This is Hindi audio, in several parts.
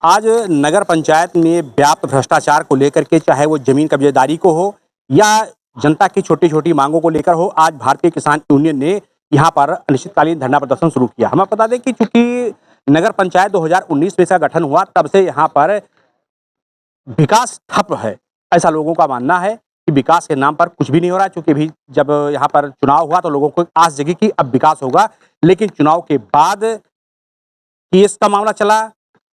आज नगर पंचायत में व्याप्त भ्रष्टाचार को लेकर के, चाहे वो जमीन कब्जेदारी को हो या जनता की छोटी-छोटी मांगों को लेकर हो, आज भारतीय किसान यूनियन ने यहाँ पर अनिश्चितकालीन धरना प्रदर्शन शुरू किया। हमें बता दें कि चूंकि नगर पंचायत 2019 में इसका गठन हुआ, तब से यहाँ पर विकास ठप है, ऐसा लोगों का मानना है कि विकास के नाम पर कुछ भी नहीं हो रहा है। चूंकि अभी जब यहाँ पर चुनाव हुआ तो लोगों को आस जगी कि अब विकास होगा, लेकिन चुनाव के बाद केस का मामला चला।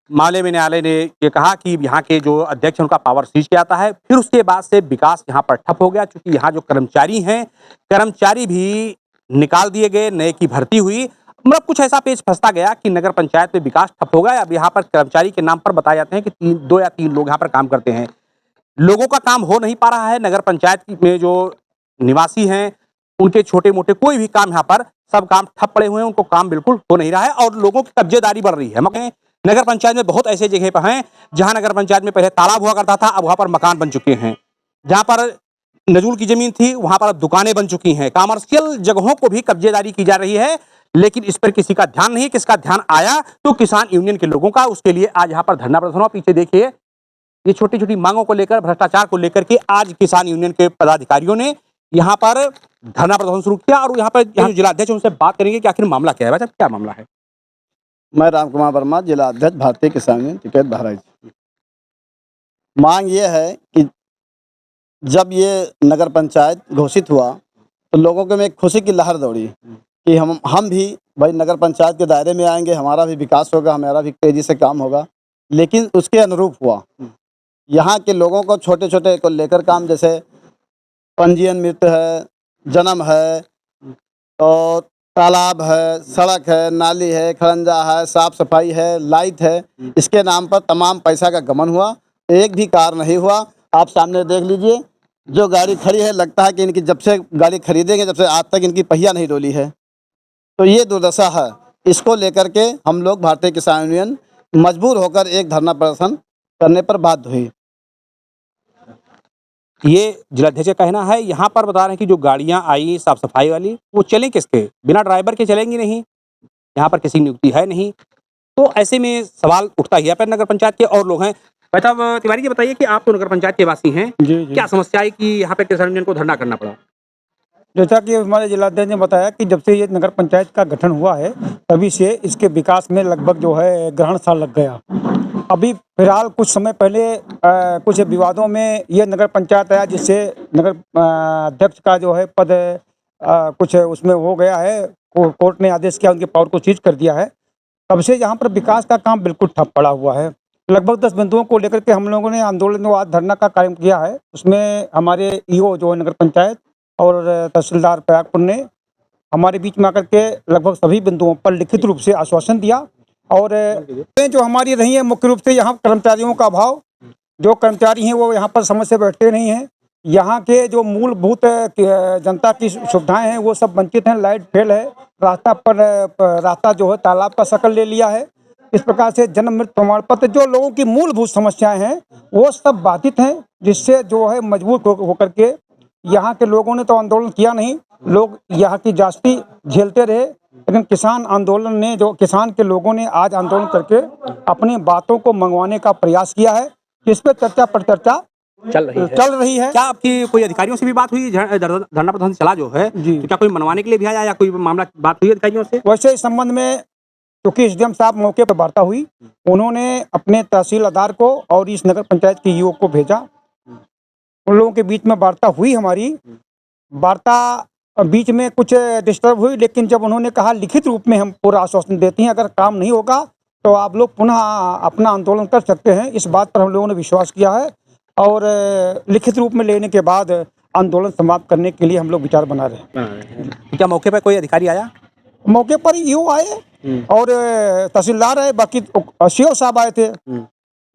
मामले में न्यायालय ने ये कहा कि यहाँ के जो अध्यक्ष हैं उनका पावर सीज किया जाता है। फिर उसके बाद से विकास यहाँ पर ठप हो गया, क्योंकि यहाँ जो कर्मचारी हैं, कर्मचारी भी निकाल दिए गए, नए की भर्ती हुई। मतलब कुछ ऐसा पेच फंसता गया कि नगर पंचायत में विकास ठप हो गया। अब यहाँ पर कर्मचारी के नाम पर बताए जाते हैं कि 2 या 3 लोग यहाँ पर काम करते हैं। लोगों का काम हो नहीं पा रहा है। नगर पंचायत में जो निवासी हैं, उनके छोटे-मोटे कोई भी काम यहाँ पर सब काम ठप पड़े हुए हैं, उनको काम बिल्कुल हो नहीं रहा है और लोगों की कब्जेदारी बढ़ रही है। मगर नगर पंचायत में बहुत ऐसे जगह पर हैं, जहाँ नगर पंचायत में पहले तालाब हुआ करता था, अब वहाँ पर मकान बन चुके हैं। जहाँ पर नजूल की जमीन थी, वहाँ पर अब दुकानें बन चुकी हैं। कमर्शियल जगहों को भी कब्जेदारी की जा रही है, लेकिन इस पर किसी का ध्यान नहीं। किसका ध्यान आया तो किसान यूनियन के लोगों का। उसके लिए आज यहाँ पर धरना प्रदर्शन हुआ। पीछे देखिए, ये छोटी-छोटी मांगों को लेकर, भ्रष्टाचार को लेकर के आज किसान यूनियन के पदाधिकारियों ने यहाँ पर धरना प्रदर्शन शुरू किया। और यहाँ जो जिला अध्यक्ष उनसे बात करेंगे कि आखिर मामला क्या है। भाई साहब, क्या मामला है? मैं राम कुमार वर्मा, जिला अध्यक्ष भारतीय किसान यूनियन टिकैत बहराइच। मांग ये है कि जब ये नगर पंचायत घोषित हुआ तो लोगों के में एक खुशी की लहर दौड़ी कि हम भी भाई नगर पंचायत के दायरे में आएंगे, हमारा भी विकास होगा, हमारा भी तेजी से काम होगा। लेकिन उसके अनुरूप हुआ। यहाँ के लोगों को छोटे-छोटे को लेकर काम, जैसे पंजीयन मृत्यु है, जन्म है, और तालाब है, सड़क है, नाली है, खड़ंजा है, साफ सफाई है, लाइट है, इसके नाम पर तमाम पैसा का गमन हुआ। एक भी कार्य नहीं हुआ। आप सामने देख लीजिए, जो गाड़ी खड़ी है, लगता है कि इनकी जब से गाड़ी खरीदेंगे जब से आज तक इनकी पहिया नहीं डोली है। तो ये दुर्दशा है। इसको लेकर के हम लोग भारतीय किसान यूनियन मजबूर होकर एक धरना प्रदर्शन करने पर बाध्य हुई। ये जिलाध्यक्ष का कहना है। यहाँ पर बता रहे हैं कि जो गाड़ियाँ आई साफ सफाई वाली, वो चलें किसके? बिना ड्राइवर के चलेंगी नहीं। यहाँ पर किसी नियुक्ति है नहीं। तो ऐसे में सवाल उठता ही है। पर नगर पंचायत के और लोग हैं। भाई साहब तिवारी जी, बताइए कि आप तो नगर पंचायत के वासी हैं। जी। क्या समस्या है कि यहाँ पे किसान यूनियन को धरना करना पड़ा? जैसा कि हमारे जिलाध्यक्ष ने बताया कि जब से ये नगर पंचायत का गठन हुआ है, तभी से इसके विकास में लगभग जो है ग्रहण साल लग गया। अभी फिलहाल कुछ समय पहले कुछ विवादों में ये नगर पंचायत आया, जिससे नगर अध्यक्ष का जो है पद कुछ उसमें हो गया है। कोर्ट ने आदेश किया, उनके पावर को सीज कर दिया है। तब से यहाँ पर विकास का काम बिल्कुल ठप पड़ा हुआ है। लगभग 10 बिंदुओं को लेकर के हम लोगों ने आंदोलन व धरना का कार्य किया है। उसमें हमारे ईओ जो है नगर पंचायत और तहसीलदार प्रयागपुर ने हमारे बीच में आकर के लगभग सभी बिंदुओं पर लिखित रूप से आश्वासन दिया। और जो हमारी रही है मुख्य रूप से यहाँ कर्मचारियों का अभाव। जो कर्मचारी हैं वो यहाँ पर समय से बैठते नहीं हैं। यहाँ के जो मूलभूत जनता की सुविधाएं हैं वो सब वंचित हैं। लाइट फेल है, रास्ता जो है तालाब का शक्ल ले लिया है। इस प्रकार से जन्म मृत्यु प्रमाण पत्र, जो लोगों की मूलभूत समस्याएं हैं वो सब बाधित हैं, जिससे जो है मजबूर होकर के यहाँ के लोगों ने तो आंदोलन किया नहीं, लोग यहाँ की जास्ती झेलते रहे। लेकिन किसान आंदोलन ने, जो किसान के लोगों ने आज आंदोलन करके अपनी बातों को मंगवाने का प्रयास किया है। इस पर चर्चा पर चर्चा चल रही है। क्या आपकी कोई अधिकारियों से भी बात हुई? धरना प्रदर्शन चला जो है, तो क्या कोई मनवाने के लिए भी आया या कोई मामला बात हुई अधिकारियों से? वैसे इस संबंध में क्योंकि एसडीएम साहब मौके पर वार्ता हुई, उन्होंने अपने तहसीलदार को और इस नगर पंचायत के ईओ को भेजा। उन लोगों के बीच में वार्ता हुई। हमारी वार्ता बीच में कुछ डिस्टर्ब हुई, लेकिन जब उन्होंने कहा लिखित रूप में हम पूरा आश्वासन देते हैं, अगर काम नहीं होगा तो आप लोग पुनः अपना आंदोलन कर सकते हैं, इस बात पर हम लोगों ने विश्वास किया है। और लिखित रूप में लेने के बाद आंदोलन समाप्त करने के लिए हम लोग विचार बना रहे हैं। क्या मौके पर कोई अधिकारी आया? मौके पर ईओ आए और तहसीलदार आए, बाकी सीओ साहब आए थे,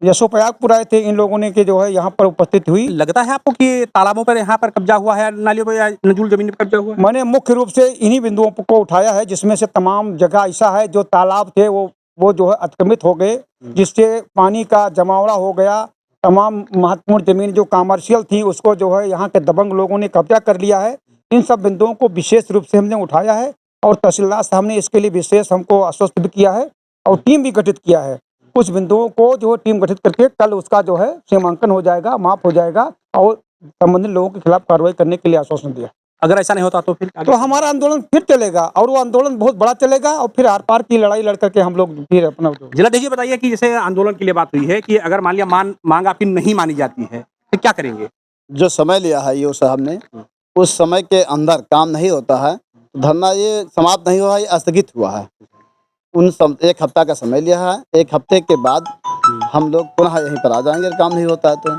यशो प्रयागपुर आए थे। इन लोगों ने के जो है यहाँ पर उपस्थित हुई। लगता है आपको कि तालाबों पर यहाँ पर कब्जा हुआ है, नालियों पर या नजूल जमीन पर कब्जा हुआ है? मैंने मुख्य रूप से इन्हीं बिंदुओं को उठाया है, जिसमें से तमाम जगह ऐसा है जो तालाब थे वो जो है अतिक्रमित हो गए, जिससे पानी का जमावड़ा हो गया। तमाम महत्वपूर्ण जमीन जो कमर्शियल थी उसको जो है यहाँ के दबंग लोगों ने कब्जा कर लिया है। इन सब बिंदुओं को विशेष रूप से हमने उठाया है और तहसीलदार साहब ने इसके लिए विशेष हमको आश्वस्त भी किया है और टीम भी गठित किया है। कुछ बिंदुओं को जो टीम गठित करके कल उसका जो है सीमांकन हो जाएगा, माप हो जाएगा और संबंधित लोगों के खिलाफ कार्रवाई करने के लिए आश्वासन दिया। अगर ऐसा नहीं होता तो फिर तो हमारा आंदोलन फिर चलेगा और वो आंदोलन बहुत बड़ा चलेगा और फिर आर पार की लड़ाई लड़ करके हम लोग फिर अपना जिलाधीश जी बताइए कि जैसे आंदोलन के लिए बात हुई है कि अगर मान लिया मांग आपकी नहीं मानी जाती है तो क्या करेंगे? जो समय लिया है ईओ साहब ने, उस समय के अंदर काम नहीं होता है, धरना ये समाप्त नहीं हुआ, ये स्थगित हुआ है। एक हफ्ता का समय लिया है, एक हफ्ते के बाद हम लोग पुनः यहीं पर आ जाएंगे अगर काम नहीं होता है तो।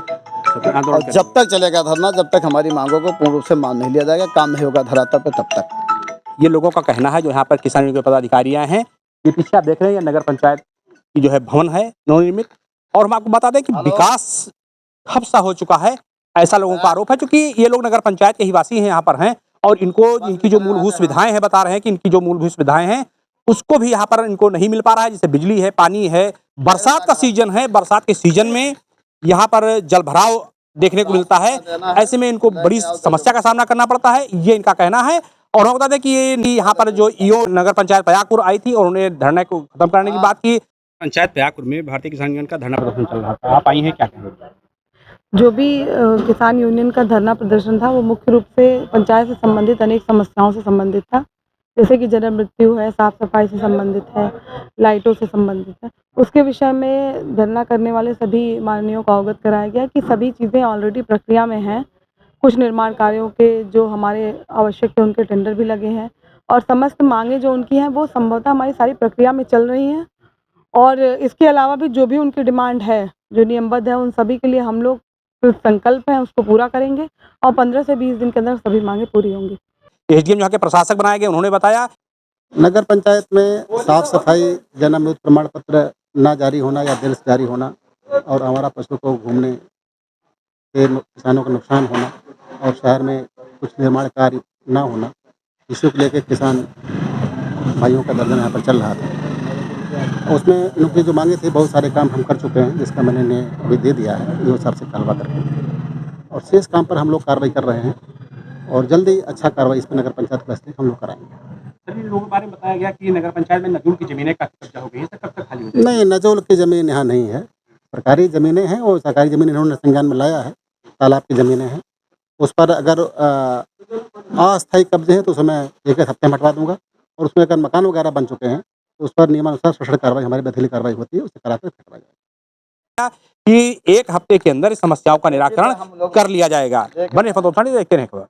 और जब तक चलेगा धरना, जब तक हमारी मांगों को पूर्ण रूप से मान नहीं लिया जाएगा, काम नहीं होगा धरातल पे, तब तक। ये लोगों का कहना है जो यहाँ पर किसान यूनियन के पदाधिकारी आए हैं। ये पीछे आप देख रहे हैं, ये नगर पंचायत की जो है भवन है नवनिर्मित, और हम आपको बता दें कि विकास ठप सा हो चुका है, ऐसा लोगों का आरोप है। क्योंकि ये लोग नगर पंचायत के ही वासी हैं, यहाँ पर हैं, और इनको इनकी जो मूलभूत सुविधाएं हैं, बता रहे हैं कि इनकी जो मूलभूत सुविधाएं हैं उसको भी यहाँ पर इनको नहीं मिल पा रहा है, जैसे बिजली है, पानी है। बरसात का सीजन है, बरसात के सीजन में यहाँ पर जल भराव देखने को मिलता है, ऐसे में इनको बड़ी समस्या का सामना करना पड़ता है, ये इनका कहना है। और हम बता दें कि ये यहाँ पर जो ईओ नगर पंचायत प्रयागपुर आई थी और उन्होंने धरने को खत्म करने की बात की। पंचायत प्रयागपुर में भारतीय किसान यूनियन का धरना प्रदर्शन चल रहा था, आप आई हैं, क्या कहेंगे? जो भी किसान यूनियन का धरना प्रदर्शन था वो मुख्य रूप से पंचायत से संबंधित अनेक समस्याओं से संबंधित था, जैसे कि जन्म मृत्यु है, साफ सफाई से संबंधित है, लाइटों से संबंधित है। उसके विषय में धरना करने वाले सभी माननीयों को अवगत कराया गया कि सभी चीज़ें ऑलरेडी प्रक्रिया में हैं। कुछ निर्माण कार्यों के जो हमारे आवश्यक थे उनके टेंडर भी लगे हैं और समस्त मांगें जो उनकी हैं वो संभवतः हमारी सारी प्रक्रिया में चल रही हैं। और इसके अलावा भी जो भी उनकी डिमांड है, जो नियमबद्ध है, उन सभी के लिए हम लोग संकल्प है उसको पूरा करेंगे और 15 से 20 दिन के अंदर सभी मांगे पूरी होंगी। एसडीएम यहाँ के प्रशासक बनाए गए, उन्होंने बताया नगर पंचायत में साफ सफाई, जन्म मृत्यु प्रमाण पत्र ना जारी होना या देर से जारी होना, और हमारा पशु को घूमने से किसानों का नुकसान होना, और शहर में कुछ निर्माण कार्य ना होना, इसी को लेकर किसान भाइयों का दर्जन यहाँ पर चल रहा था। उसमें इनकी जो मांगे थी, बहुत सारे काम हम कर चुके हैं, जिसका मैंने इन्हें अभी दे दिया है ईओ साहब से कार्रवा करके, और शेष काम पर हम लोग कार्रवाई कर रहे हैं और जल्दी अच्छा कार्रवाई इसमें नगर पंचायत के वास्ते हम लोग कराएंगे। सभी लोगों के बारे में बताया गया कि नगर पंचायत में नजूल की जमीनें का कब्जा हो गई है, कब तक खाली हो जाएगी? नहीं, नजूल की ज़मीन यहाँ नहीं है, सरकारी ज़मीनें हैं और सरकारी ज़मीन इन्होंने संज्ञान में लाया है, तालाब की ज़मीनें हैं। उस पर अगर अस्थायी कब्जे हैं तो उसमें एक हफ्ते में हटवा दूंगा, और उसमें अगर मकान वगैरह बन चुके हैं तो उस पर नियमानुसार शोषण कार्रवाई, हमारी बेदखली कार्रवाई होती है, उसे कराकर हटवा जाएगा कि एक हफ्ते के अंदर इस समस्याओं का निराकरण कर लिया जाएगा। बने फतोहानी देखते रहें खबर।